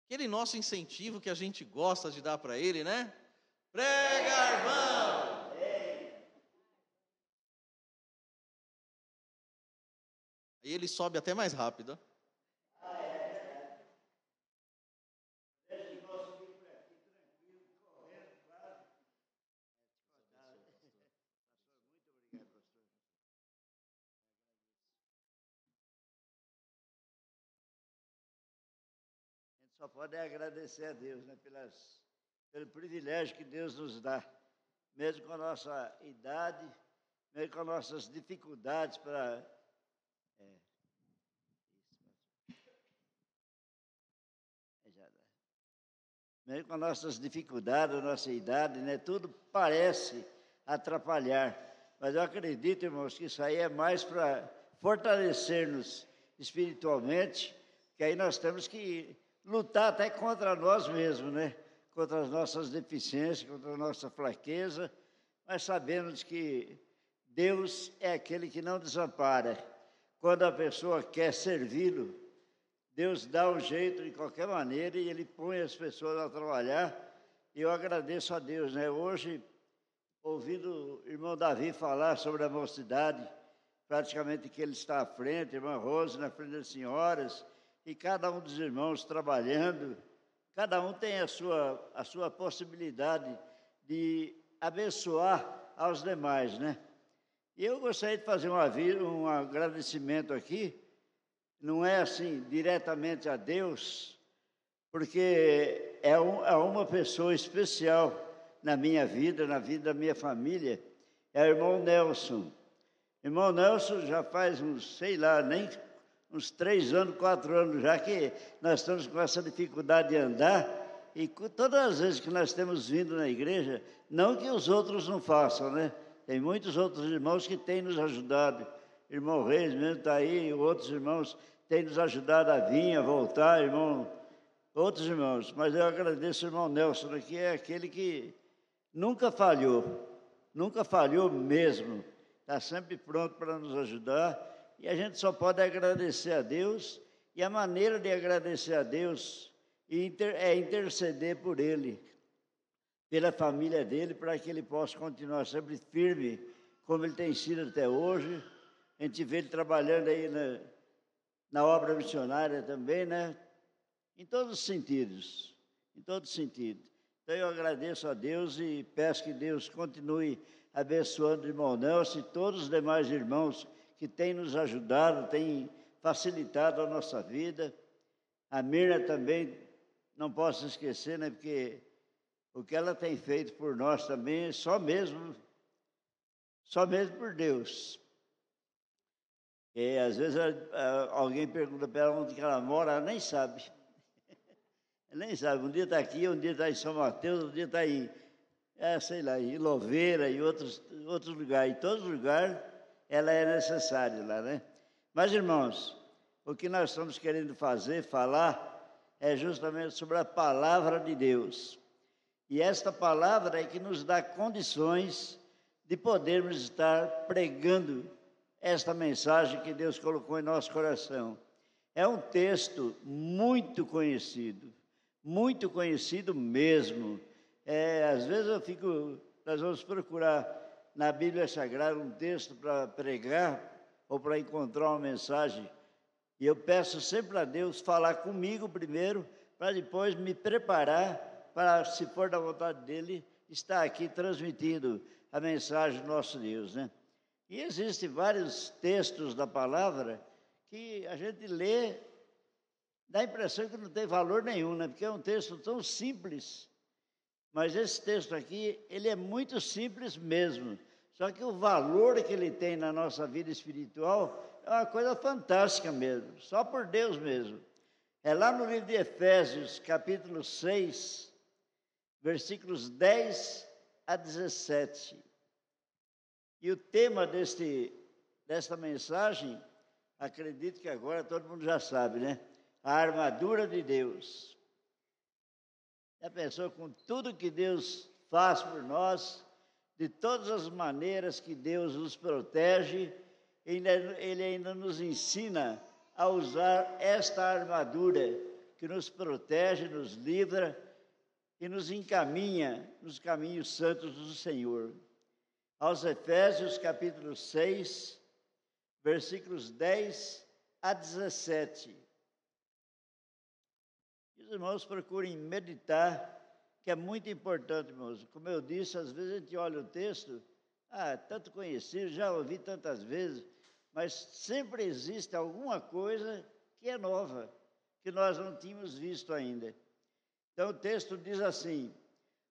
aquele nosso incentivo que a gente gosta de dar para ele, né? Prega, irmão! Aí ele sobe até mais rápido. Só pode agradecer a Deus, né, pelo privilégio que Deus nos dá, mesmo com a nossa idade, mesmo com as nossas dificuldades para... Mesmo com as nossas dificuldades, a nossa idade, né, tudo parece atrapalhar. Mas eu acredito, irmãos, que isso aí é mais para fortalecer-nos espiritualmente, que aí nós temos que lutar até contra nós mesmos, né? Contra as nossas deficiências, contra a nossa fraqueza, mas sabemos que Deus é aquele que não desampara. Quando a pessoa quer servi-lo, Deus dá um jeito de qualquer maneira e Ele põe as pessoas a trabalhar. E eu agradeço a Deus, né? Hoje, ouvindo o irmão Davi falar sobre a mocidade, praticamente que ele está à frente, a irmã Rose na frente das senhoras, e cada um dos irmãos trabalhando, cada um tem a sua possibilidade de abençoar aos demais, né? E eu gostaria de fazer um agradecimento aqui, não é assim diretamente a Deus, porque é uma pessoa especial na minha vida, na vida da minha família, é o irmão Nelson. Irmão Nelson já faz uns 3 anos, 4 anos já que nós estamos com essa dificuldade de andar, e todas as vezes que nós temos vindo na igreja, não que os outros não façam, né? Tem muitos outros irmãos que têm nos ajudado. Irmão Reis mesmo está aí, outros irmãos têm nos ajudado a vir, a voltar, outros irmãos. Mas eu agradeço o irmão Nelson, que é aquele que nunca falhou mesmo. Está sempre pronto para nos ajudar. E a gente só pode agradecer a Deus. E a maneira de agradecer a Deus é interceder por ele, pela família dele, para que ele possa continuar sempre firme, como ele tem sido até hoje. A gente vê ele trabalhando aí na obra missionária também, né? Em todos os sentidos, Então eu agradeço a Deus e peço que Deus continue abençoando o irmão Nelson e todos os demais irmãos que têm nos ajudado, têm facilitado a nossa vida. A Mirna também, não posso esquecer, né? Porque o que ela tem feito por nós também, só mesmo por Deus. E às vezes alguém pergunta para ela onde que ela mora, ela nem sabe. Ela nem sabe, um dia está aqui, um dia está em São Mateus, um dia está em Louveira e outros lugares. Em todos os lugares ela é necessária lá, né? Mas, irmãos, o que nós estamos querendo falar, é justamente sobre a palavra de Deus. E esta palavra é que nos dá condições de podermos estar pregando esta mensagem que Deus colocou em nosso coração. É um texto muito conhecido mesmo. Às vezes nós vamos procurar na Bíblia Sagrada um texto para pregar ou para encontrar uma mensagem. E eu peço sempre a Deus falar comigo primeiro, para depois me preparar para, se for da vontade dEle, estar aqui transmitindo a mensagem do nosso Deus, né? E existem vários textos da palavra que a gente lê, dá a impressão que não tem valor nenhum, né? Porque é um texto tão simples. Mas esse texto aqui, ele é muito simples mesmo. Só que o valor que ele tem na nossa vida espiritual é uma coisa fantástica mesmo, só por Deus mesmo. É lá no livro de Efésios, capítulo 6, versículos 10 a 17. E o tema desta mensagem, acredito que agora todo mundo já sabe, né? A armadura de Deus. Já pensou com tudo que Deus faz por nós, de todas as maneiras que Deus nos protege, Ele ainda nos ensina a usar esta armadura que nos protege, nos livra e nos encaminha nos caminhos santos do Senhor. Aos Efésios, capítulo 6, versículos 10 a 17. Os irmãos procurem meditar, que é muito importante, irmãos. Como eu disse, às vezes a gente olha o texto, tanto conhecido, já ouvi tantas vezes, mas sempre existe alguma coisa que é nova, que nós não tínhamos visto ainda. Então o texto diz assim: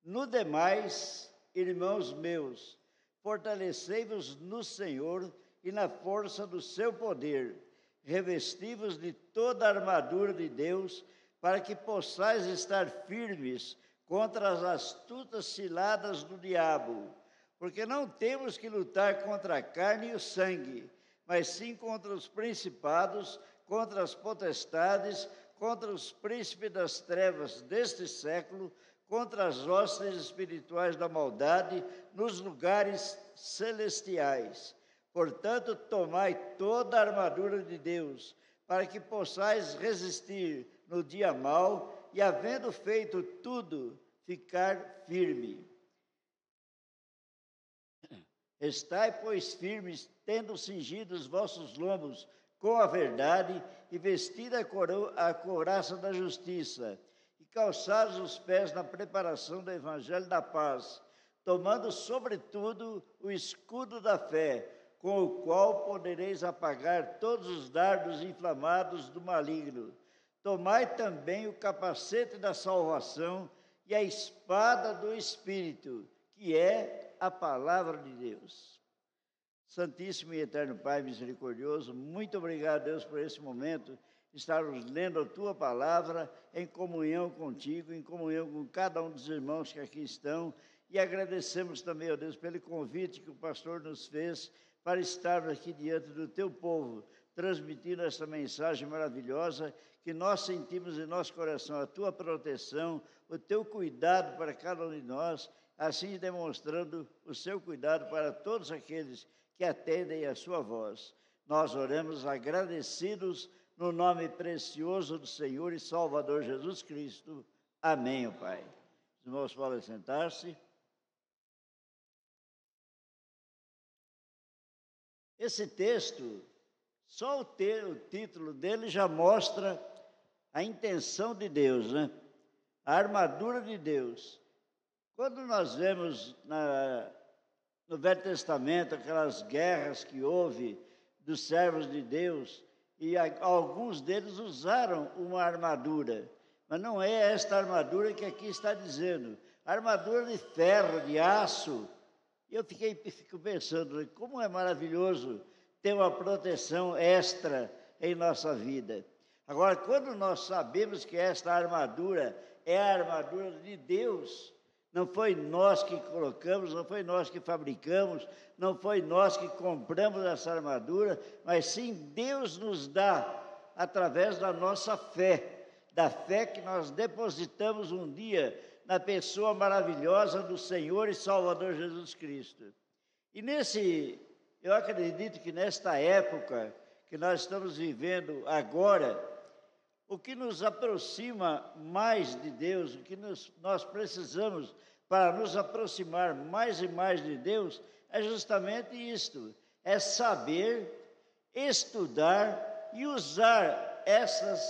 no demais, irmãos meus, fortalecei-vos no Senhor e na força do seu poder, revesti-vos de toda a armadura de Deus, para que possais estar firmes contra as astutas ciladas do diabo. Porque não temos que lutar contra a carne e o sangue, mas sim contra os principados, contra as potestades, contra os príncipes das trevas deste século, contra as hostes espirituais da maldade nos lugares celestiais. Portanto, tomai toda a armadura de Deus, para que possais resistir no dia mau e, havendo feito tudo, ficar firme. Estai, pois, firmes, tendo cingido os vossos lombos com a verdade e vestida a couraça da justiça, e calçados os pés na preparação do evangelho da paz, tomando sobretudo o escudo da fé, com o qual podereis apagar todos os dardos inflamados do maligno. Tomai também o capacete da salvação e a espada do Espírito, que é a palavra de Deus. Santíssimo e eterno Pai misericordioso, muito obrigado, Deus, por esse momento, estarmos lendo a Tua palavra em comunhão contigo, em comunhão com cada um dos irmãos que aqui estão, e agradecemos também, ó Deus, pelo convite que o pastor nos fez para estarmos aqui diante do Teu povo, transmitindo essa mensagem maravilhosa, que nós sentimos em nosso coração a Tua proteção, o Teu cuidado para cada um de nós, assim demonstrando o Seu cuidado para todos aqueles que atendem a Sua voz. Nós oramos agradecidos no nome precioso do Senhor e Salvador Jesus Cristo. Amém, ó Pai. Os irmãos podem sentar-se. Esse texto, só o título dele já mostra a intenção de Deus, né? A armadura de Deus. Quando nós vemos no Velho Testamento aquelas guerras que houve dos servos de Deus, e alguns deles usaram uma armadura, mas não é esta armadura que aqui está dizendo. A armadura de ferro, de aço. E eu fico pensando, como é maravilhoso ter uma proteção extra em nossa vida. Agora, quando nós sabemos que esta armadura é a armadura de Deus, não foi nós que colocamos, não foi nós que fabricamos, não foi nós que compramos essa armadura, mas sim Deus nos dá através da nossa fé, da fé que nós depositamos um dia na pessoa maravilhosa do Senhor e Salvador Jesus Cristo. E eu acredito que nesta época que nós estamos vivendo agora, o que nos aproxima mais de Deus, o que nós precisamos para nos aproximar mais e mais de Deus, é justamente isto, é saber, estudar e usar essas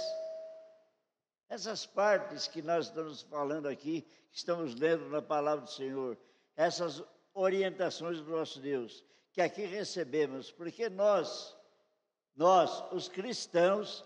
partes que nós estamos falando aqui, que estamos lendo na palavra do Senhor, essas orientações do nosso Deus, que aqui recebemos, porque nós, os cristãos,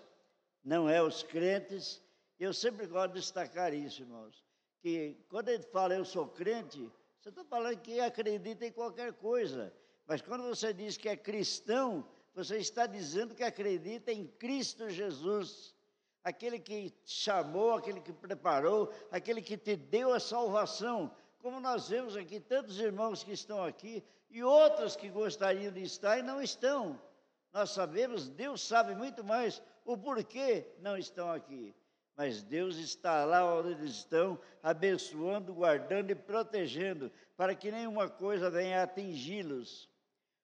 não é os crentes, eu sempre gosto de destacar isso, irmãos, que quando ele fala eu sou crente, você está falando que acredita em qualquer coisa, mas quando você diz que é cristão, você está dizendo que acredita em Cristo Jesus, aquele que te chamou, aquele que preparou, aquele que te deu a salvação, como nós vemos aqui tantos irmãos que estão aqui e outros que gostariam de estar e não estão. Nós sabemos, Deus sabe muito mais o porquê não estão aqui. Mas Deus está lá onde eles estão, abençoando, guardando e protegendo, para que nenhuma coisa venha atingi-los.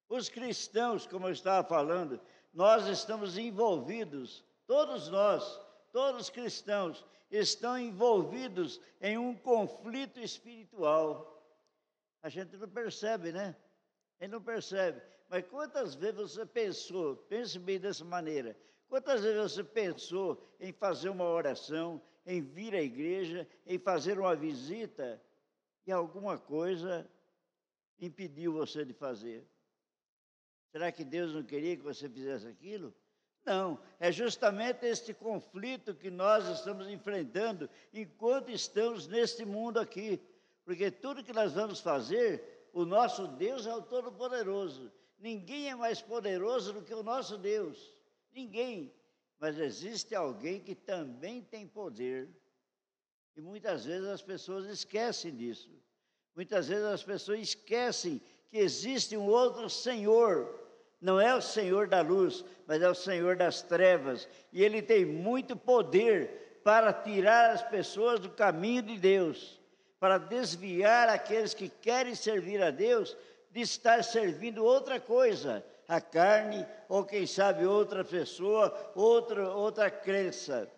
Os cristãos, como eu estava falando, nós estamos envolvidos, todos nós, todos os cristãos, estão envolvidos em um conflito espiritual. A gente não percebe, né? A gente não percebe. Mas quantas vezes você pensou, pense bem dessa maneira, quantas vezes você pensou em fazer uma oração, em vir à igreja, em fazer uma visita, e alguma coisa impediu você de fazer? Será que Deus não queria que você fizesse aquilo? Não, é justamente este conflito que nós estamos enfrentando enquanto estamos neste mundo aqui. Porque tudo que nós vamos fazer, o nosso Deus é o Todo-Poderoso. Ninguém é mais poderoso do que o nosso Deus. Ninguém. Mas existe alguém que também tem poder. E muitas vezes as pessoas esquecem disso. Muitas vezes as pessoas esquecem que existe um outro Senhor. Não é o Senhor da luz, mas é o Senhor das trevas. E Ele tem muito poder para tirar as pessoas do caminho de Deus, para desviar aqueles que querem servir a Deus de estar servindo outra coisa, a carne, ou quem sabe outra pessoa, outra crença.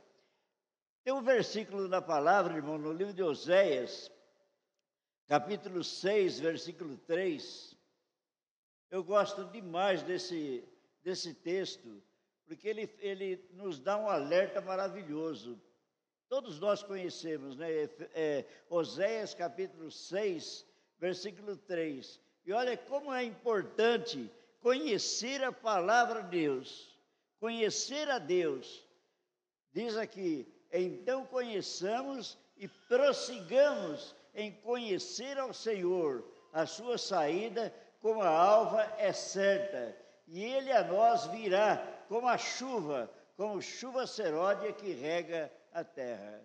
Tem um versículo na palavra, irmão, no livro de Oséias, capítulo 6, versículo 3. Eu gosto demais desse texto, porque ele nos dá um alerta maravilhoso. Todos nós conhecemos, né? Oséias capítulo 6, versículo 3. E olha como é importante conhecer a palavra de Deus, conhecer a Deus. Diz aqui, então conheçamos e prossigamos em conhecer ao Senhor. A sua saída como a alva é certa, e Ele a nós virá como chuva seródia que rega a terra.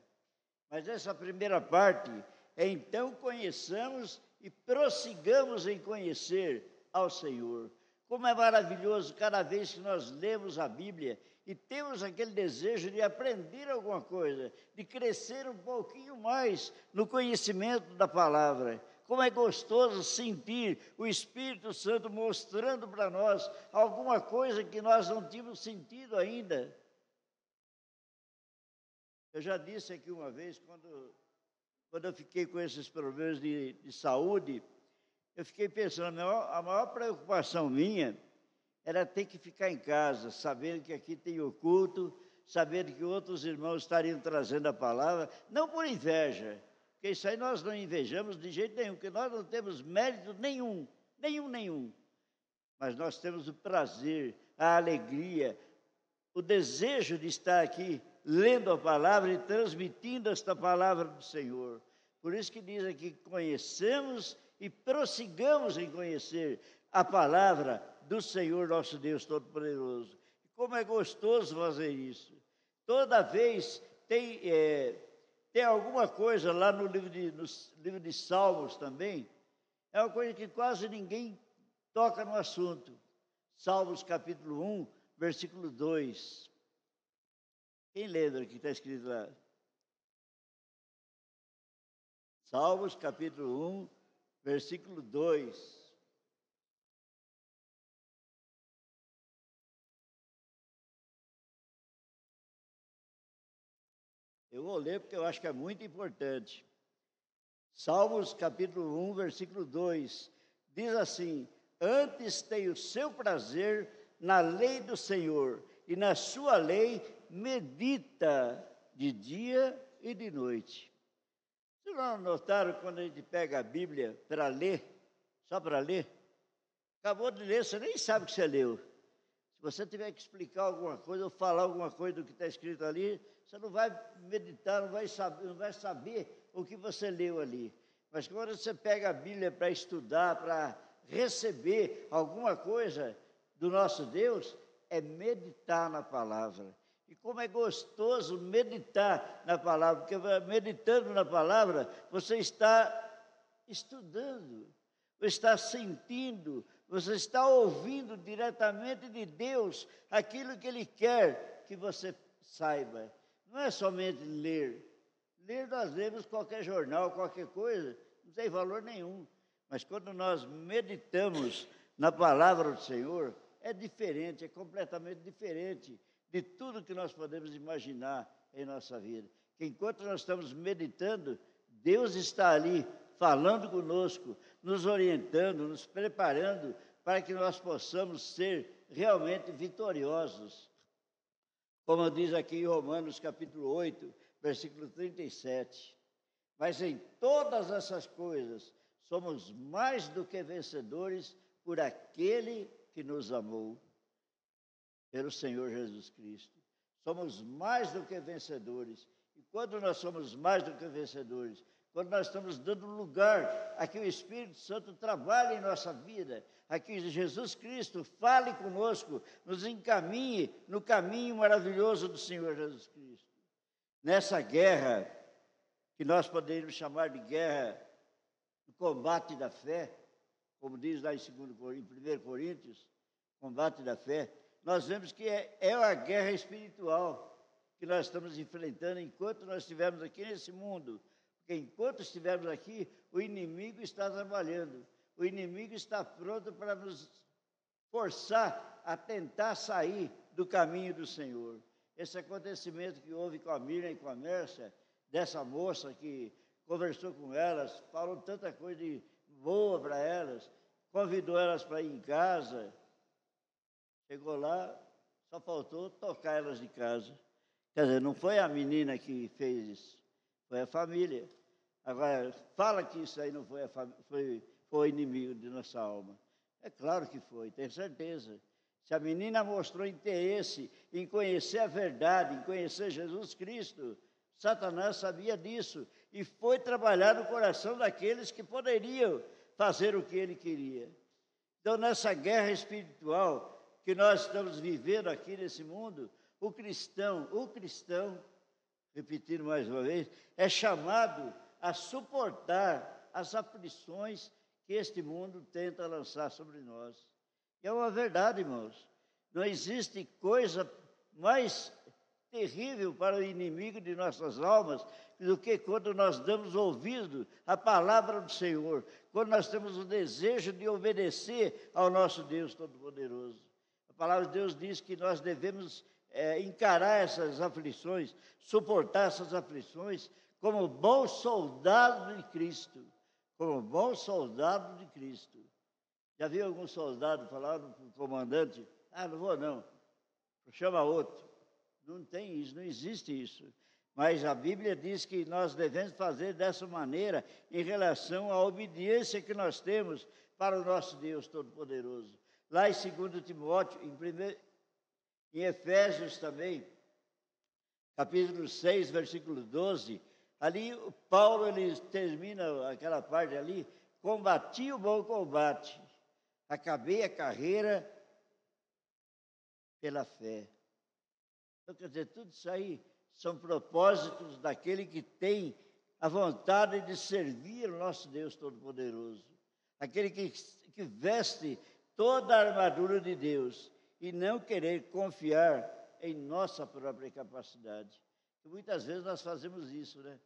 Mas essa primeira parte é então conheçamos e prossigamos em conhecer ao Senhor. Como é maravilhoso cada vez que nós lemos a Bíblia e temos aquele desejo de aprender alguma coisa, de crescer um pouquinho mais no conhecimento da palavra. Como é gostoso sentir o Espírito Santo mostrando para nós alguma coisa que nós não tínhamos sentido ainda. Eu já disse aqui uma vez, quando eu fiquei com esses problemas de saúde, eu fiquei pensando, a maior preocupação minha era ter que ficar em casa, sabendo que aqui tem o culto, sabendo que outros irmãos estariam trazendo a palavra, não por inveja, porque isso aí nós não invejamos de jeito nenhum, porque nós não temos mérito nenhum. Mas nós temos o prazer, a alegria, o desejo de estar aqui lendo a palavra e transmitindo esta palavra do Senhor. Por isso que diz aqui, conhecemos e prossigamos em conhecer a palavra do Senhor nosso Deus Todo-Poderoso. Como é gostoso fazer isso. Toda vez tem alguma coisa lá no livro de Salmos também, é uma coisa que quase ninguém toca no assunto. Salmos capítulo 1, versículo 2. Quem lembra o que está escrito lá? Salmos capítulo 1, versículo 2. Eu vou ler porque eu acho que é muito importante. Salmos capítulo 1, versículo 2. Diz assim, antes tem o seu prazer na lei do Senhor, e na sua lei medita de dia e de noite. Vocês não notaram quando a gente pega a Bíblia para ler, só para ler? Acabou de ler, você nem sabe o que você leu. Se você tiver que explicar alguma coisa ou falar alguma coisa do que está escrito ali, você não vai meditar, não vai saber o que você leu ali. Mas quando você pega a Bíblia para estudar, para receber alguma coisa do nosso Deus, é meditar na palavra. E como é gostoso meditar na palavra, porque meditando na palavra, você está estudando, você está sentindo, você está ouvindo diretamente de Deus aquilo que Ele quer que você saiba. Não é somente ler. Ler, nós lemos qualquer jornal, qualquer coisa, não tem valor nenhum. Mas quando nós meditamos na palavra do Senhor, é diferente, é completamente diferente de tudo que nós podemos imaginar. em nossa vida. Que enquanto nós estamos meditando, Deus está ali falando conosco, nos orientando, nos preparando para que nós possamos ser realmente vitoriosos. Como diz aqui em Romanos capítulo 8, versículo 37. Mas em todas essas coisas somos mais do que vencedores por aquele que nos amou, pelo Senhor Jesus Cristo. Somos mais do que vencedores. E quando nós somos mais do que vencedores, quando nós estamos dando lugar a que o Espírito Santo trabalhe em nossa vida, a que Jesus Cristo fale conosco, nos encaminhe no caminho maravilhoso do Senhor Jesus Cristo. Nessa guerra, que nós poderíamos chamar de guerra do combate da fé, como diz lá em 1 Coríntios, combate da fé, nós vemos que é a guerra espiritual que nós estamos enfrentando enquanto nós estivermos aqui nesse mundo. Porque enquanto estivermos aqui, o inimigo está trabalhando, o inimigo está pronto para nos forçar a tentar sair do caminho do Senhor. Esse acontecimento que houve com a Miriam e com a Mércia, dessa moça que conversou com elas, falou tanta coisa de boa para elas, convidou elas para ir em casa, chegou lá, só faltou tocar elas de casa. Quer dizer, não foi a menina que fez isso, foi a família. Agora, fala que isso aí não foi o inimigo de nossa alma. É claro que foi, tenho certeza. Se a menina mostrou interesse em conhecer a verdade, em conhecer Jesus Cristo, Satanás sabia disso e foi trabalhar no coração daqueles que poderiam fazer o que ele queria. Então, nessa guerra espiritual que nós estamos vivendo aqui nesse mundo, o cristão, repetindo mais uma vez, é chamado a suportar as aflições que este mundo tenta lançar sobre nós. E é uma verdade, irmãos. Não existe coisa mais terrível para o inimigo de nossas almas do que quando nós damos ouvido à palavra do Senhor, quando nós temos o desejo de obedecer ao nosso Deus Todo-Poderoso. A palavra de Deus diz que nós devemos encarar essas aflições, suportar essas aflições como bom soldado de Cristo, como bom soldado de Cristo. Já viu algum soldado falar para o comandante, não vou não, chama outro. Não tem isso, não existe isso. Mas a Bíblia diz que nós devemos fazer dessa maneira em relação à obediência que nós temos para o nosso Deus Todo-Poderoso. Lá em 2 Timóteo, em Efésios também, capítulo 6, versículo 12, ali Paulo ele termina aquela parte ali, combati o bom combate, acabei a carreira pela fé. Então, quer dizer, tudo isso aí são propósitos daquele que tem a vontade de servir o nosso Deus Todo-Poderoso. Aquele que veste toda a armadura de Deus e não querer confiar em nossa própria capacidade. E muitas vezes nós fazemos isso, né?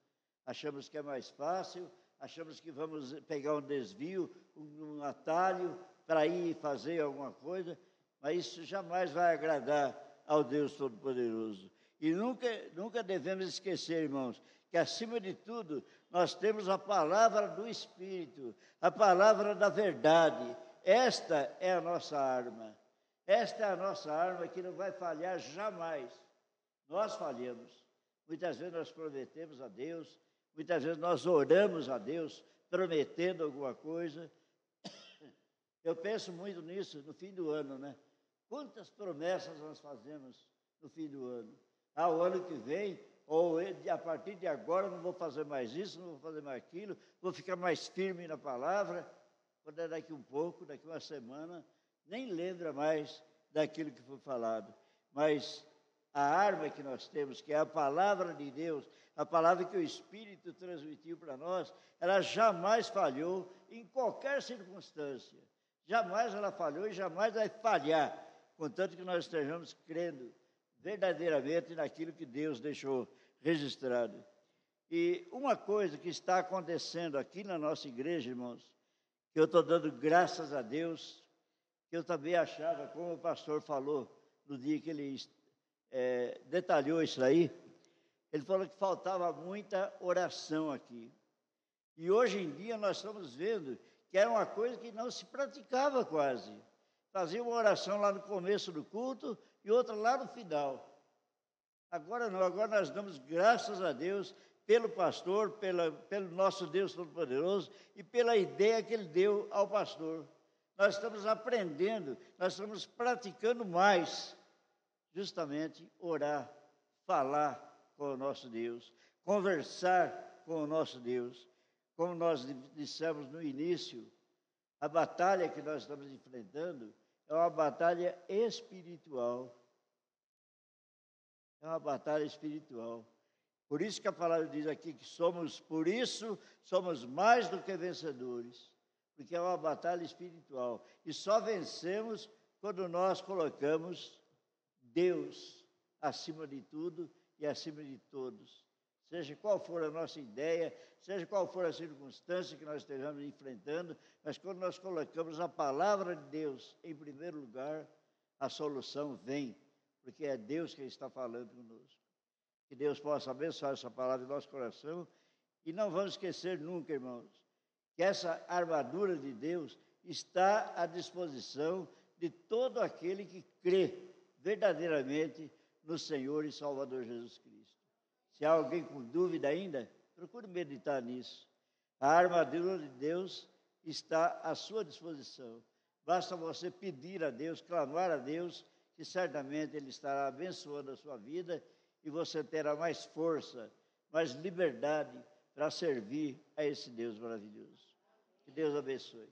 Achamos que é mais fácil, achamos que vamos pegar um desvio, um atalho para ir fazer alguma coisa, mas isso jamais vai agradar ao Deus Todo-Poderoso. E nunca devemos esquecer, irmãos, que acima de tudo nós temos a palavra do Espírito, a palavra da verdade. Esta é a nossa arma. Esta é a nossa arma que não vai falhar jamais. Nós falhamos. Muitas vezes nós prometemos a Deus, muitas vezes nós oramos a Deus, prometendo alguma coisa. Eu penso muito nisso no fim do ano, né? Quantas promessas nós fazemos no fim do ano? O ano que vem, ou a partir de agora, não vou fazer mais isso, não vou fazer mais aquilo, vou ficar mais firme na palavra. Quando é daqui um pouco, daqui uma semana, nem lembra mais daquilo que foi falado. Mas a arma que nós temos, que é a palavra de Deus, a palavra que o Espírito transmitiu para nós, ela jamais falhou em qualquer circunstância. Jamais ela falhou e jamais vai falhar, contanto que nós estejamos crendo verdadeiramente naquilo que Deus deixou registrado. E uma coisa que está acontecendo aqui na nossa igreja, irmãos, que eu estou dando graças a Deus, que eu também achava, como o pastor falou no dia que ele detalhou isso aí, Ele falou que faltava muita oração aqui. E hoje em dia nós estamos vendo que era uma coisa que não se praticava quase. Fazia uma oração lá no começo do culto e outra lá no final. Agora não, agora nós damos graças a Deus pelo pastor, pelo nosso Deus Todo-Poderoso e pela ideia que ele deu ao pastor. Nós estamos aprendendo, nós estamos praticando mais, justamente orar, falar com o nosso Deus, conversar com o nosso Deus. Como nós dissemos no início, a batalha que nós estamos enfrentando é uma batalha espiritual. É uma batalha espiritual. Por isso que a palavra diz aqui que por isso somos mais do que vencedores, porque é uma batalha espiritual. E só vencemos quando nós colocamos Deus acima de tudo e acima de todos. Seja qual for a nossa ideia, seja qual for a circunstância que nós estejamos enfrentando, mas quando nós colocamos a palavra de Deus em primeiro lugar, a solução vem, porque é Deus quem está falando conosco. Que Deus possa abençoar essa palavra em nosso coração. E não vamos esquecer nunca, irmãos, que essa armadura de Deus está à disposição de todo aquele que crê verdadeiramente no Senhor e Salvador Jesus Cristo. Se há alguém com dúvida ainda, procure meditar nisso. A armadura de Deus está à sua disposição. Basta você pedir a Deus, clamar a Deus, que certamente Ele estará abençoando a sua vida e você terá mais força, mais liberdade para servir a esse Deus maravilhoso. Que Deus abençoe.